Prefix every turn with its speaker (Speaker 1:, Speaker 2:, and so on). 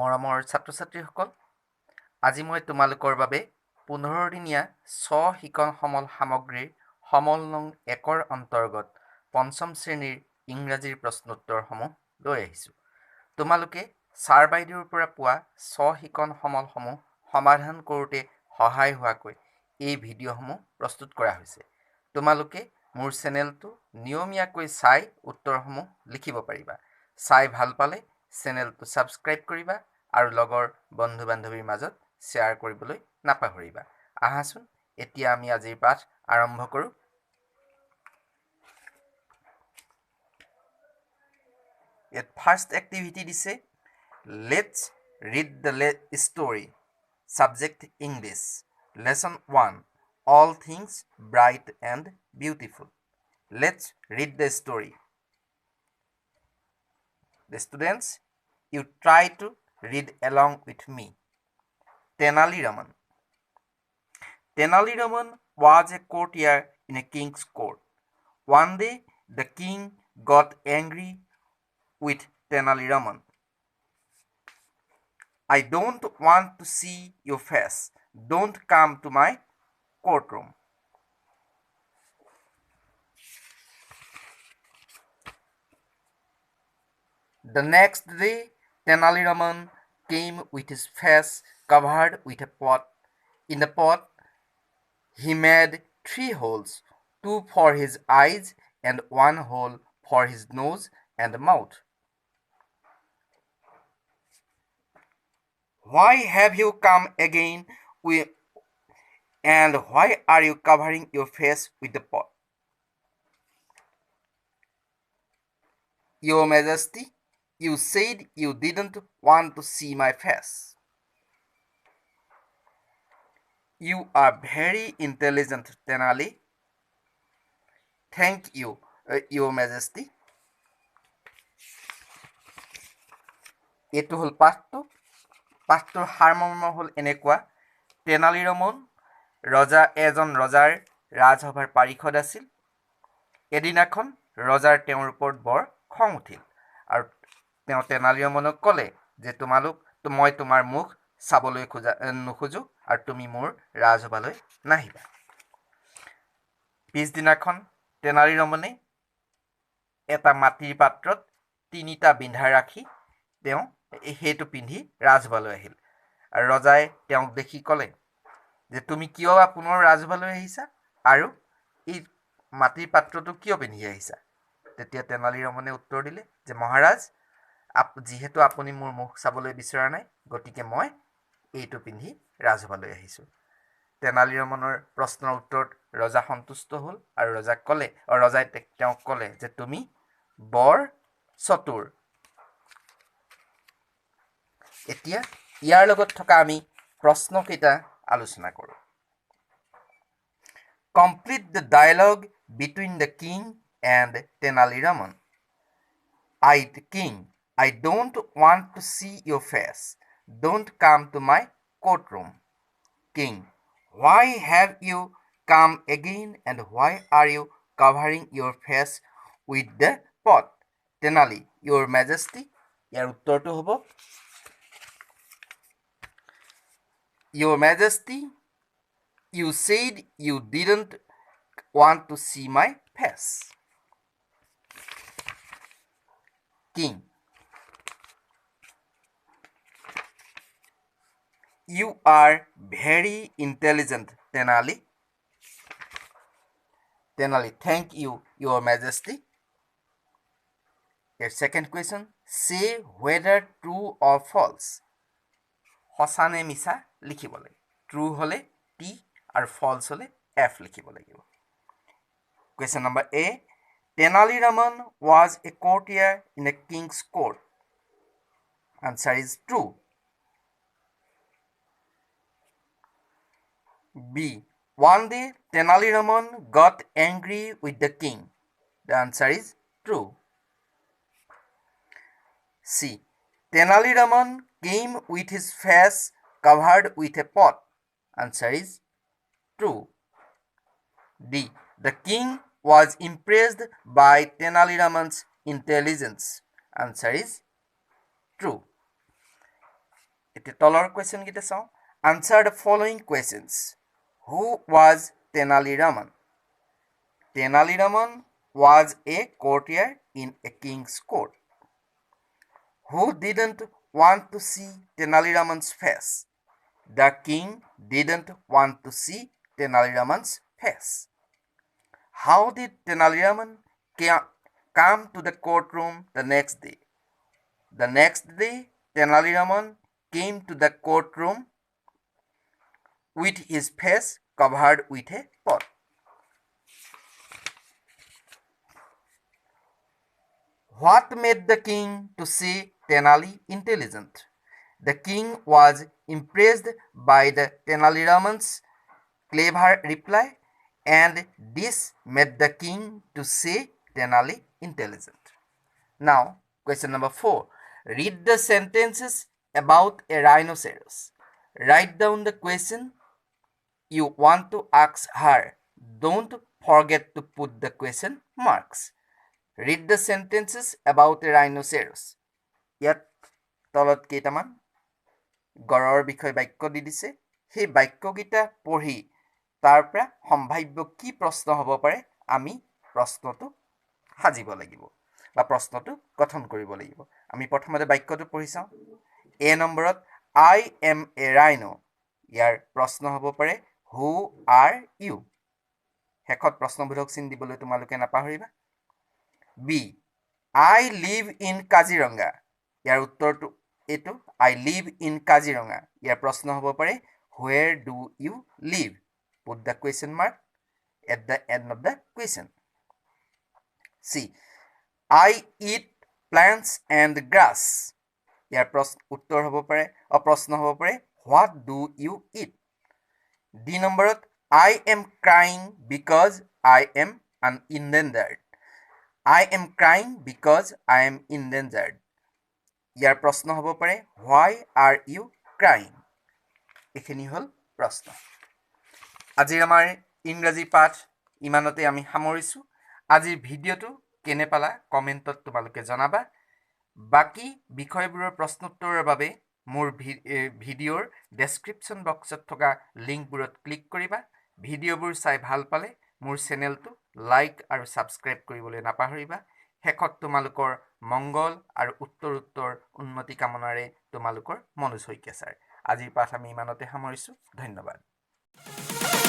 Speaker 1: মৰমৰ ছাত্ৰ-ছাত্ৰীসকল, আজি মই তোমালোকৰ বাবে 15 দিনীয়া স্ব-শিকন সমল সামগ্ৰীৰ সমল নং 1ৰ অন্তৰ্গত পঞ্চম শ্ৰেণীৰ ইংৰাজীৰ প্ৰশ্নোত্তৰসমূহ লৈ আহিছোঁ। তোমালোকে ছাৰ বাইদেউৰ পৰা পোৱা স্ব-শিকন সমলসমূহ সমাধান কৰোঁতে সহায় হোৱাকৈ এই ভিডিঅ'সমূহ প্ৰস্তুত কৰা হৈছে। তোমালোকে মোৰ চেনেলটো নিয়মীয়াকৈ চাই উত্তৰসমূহ লিখিব পাৰিবা। চাই ভাল পালে চেনেলটো ছাবস্ক্ৰাইব কৰিবা আৰু লগৰ বন্ধু-বান্ধৱীৰ মাজত শ্বেয়াৰ কৰিবলৈ নাপাহৰিবা। আহাচোন এতিয়া আমি আজিৰ পাঠ আৰম্ভ কৰোঁ। ইয়াত ফাৰ্ষ্ট এক্টিভিটি দিছে, let's read the story. Subject English. Lesson 1, all things bright and beautiful. Let's read the story. The students, you try to read along with me. Tenali Raman. Tenali Raman was a courtier in a king's court. One day, the king got angry with Tenali Raman. I don't want to see your face. Don't come to my courtroom. The next day, Tenali Raman came with his face covered with a pot. In the pot, he made 3 holes, 2 for his eyes and 1 hole for his nose and mouth. Why have you come again and why are you covering your face with the pot? Your Majesty, you said you didn't want to see my face. You are very intelligent, Tenali. Thank you, Your Majesty. এইটো হ'ল পাঠটোৰ সাৰমৰ্ম হ'ল এনেকুৱা। তেনালী ৰামন এজন ৰজাৰ ৰাজসভাৰ পাৰিষদ আছিল। এদিনাখন ৰজাৰ তেওঁৰ ওপৰত বৰ খং উঠিল আৰু তেওঁ তেনালী ৰামনক ক'লে যে মই তোমাৰ মুখ চাবলৈ নোখোজো আৰু তুমি মোৰ ৰাজসভালৈ নাহিবা। পিছদিনাখন তেনালী ৰামনে এটা মাটিৰ পাত্ৰত 3টা বিন্ধা ৰাখি তেওঁ সেইটো পিন্ধি ৰাজসভালৈ আহিল আৰু ৰজাই তেওঁক দেখি ক'লে যে তুমি কিয় পুনৰ ৰাজসভালৈ আহিছা আৰু এই মাটিৰ পাত্ৰটো কিয় পিন্ধি আহিছা? তেতিয়া তেনালী ৰামনে উত্তৰ দিলে যে মহাৰাজ, যিহেতু আপুনি মোৰ মুখ চাবলৈ বিচৰা নাই, গতিকে মই এইটো পিন্ধি ৰাজসভালৈ আহিছোঁ। তেনালী ৰামনৰ প্ৰশ্নৰ উত্তৰত ৰজা সন্তুষ্ট হ'ল আৰু ৰজাই তেওঁক ক'লে যে তুমি বৰ চতুৰ। এতিয়া ইয়াৰ লগত থকা আমি প্ৰশ্নকেইটা আলোচনা কৰোঁ। Complete the dialogue between the king and Tenali Raman. King, I don't want to see your face. Don't come to my courtroom. King, why have you come again and why are you covering your face with the pot? Tenali, your Majesty. ইয়াৰ উত্তৰটো হ'ব, Your Majesty, you said you didn't want to see my face. King, you are very intelligent, Tenali. Tenali, thank you, Your Majesty. Your second question, say whether true or false. সঁচা নে মিছা লিখিব লাগে। True হ'লে T আৰু ফলছ হ'লে F লিখিব লাগিব। Question number A, Tenali Raman was a courtier in a king's court. Answer is true. B, one day Tenali Raman got angry with the king. The answer is true. C, Tenali Raman came with his face covered with a pot. Answer is true. D, the king was impressed by Tenali Raman's intelligence. Answer is true. এতিয়া তলৰ question কেইটা চাওঁ answer the following questions who was Tenali Raman Tenali Raman was a courtier in a king's court. Who didn't want to see Tenali Raman's face? The king didn't want to see Tenali Raman's face. How did Tenali Raman come to the courtroom the next day? The next day, Tenali Raman came to the courtroom with his face covered with a pot. What made the king to see Tenali intelligent? The king was impressed by the Tenali Raman's clever reply, and this made the king to see Tenali intelligent. Now, question number 4. Read the sentences about a rhinoceros. Write down the question you want to ask her. Don't forget to put the question marks. Read the sentences about a rhinoceros. ইয়াত তলত কেইটামান গড়ৰ বিষয়ে বাক্য দি দিছে সেই বাক্যকেইটা পঢ়ি তাৰ পৰা সম্ভাৱ্য কি প্ৰশ্ন হ'ব পাৰে আমি প্ৰশ্নটো সাজিব লাগিব বা প্ৰশ্নটো গঠন কৰিব লাগিব আমি প্ৰথমতে বাক্যটো পঢ়ি চাওঁ এ নম্বৰত আই এম এ ৰাইনো ইয়াৰ প্ৰশ্ন হ'ব পাৰে হু আৰ ইউ শেষত প্ৰশ্নবোধক চিন দিবলৈ তোমালোকে নাপাহৰিবা B. I live in Kaziranga. ইয়াৰ উত্তৰটো এইটো I live in Kaziranga. ইয়াৰ প্ৰশ্ন হ'ব পাৰে Where do you live? Put the question mark at the end of the question. C. I eat plants and grass. ইয়াৰ উত্তৰ হ'ব পাৰে প্ৰশ্ন হ'ব পাৰে What do you eat? D নম্বৰত I am crying because I am endangered. I am crying because I am endangered. ইয়াৰ প্ৰশ্ন হ'ব পাৰে Why are you crying? এইখিনি হ'ল প্ৰশ্ন আজিৰ আমাৰ ইংৰাজী পাঠ ইমানতে আমি সামৰিছোঁ আজিৰ ভিডিঅ'টো কেনে পালা কমেণ্টত তোমালোকে জনাবা বাকি বিষয়বোৰৰ প্ৰশ্নোত্তৰৰ বাবে মোৰ ভিডিঅ'ৰ ডেছক্ৰিপশ্যন বক্সত থকা লিংকবোৰত ক্লিক কৰিবা ভিডিঅ'বোৰ চাই ভাল পালে মোৰ চেনেলটো লাইক আৰু ছাবস্ক্ৰাইব কৰিবলৈ নাপাহৰিবা শেষত তোমালোকৰ মংগল আৰু উত্তৰ উন্নতি কামনাৰে তোমালোকৰ মনোজ শইকীয়া ছাৰ আজিৰ পাঠ আমি ইমানতে সামৰিছোঁ ধন্যবাদ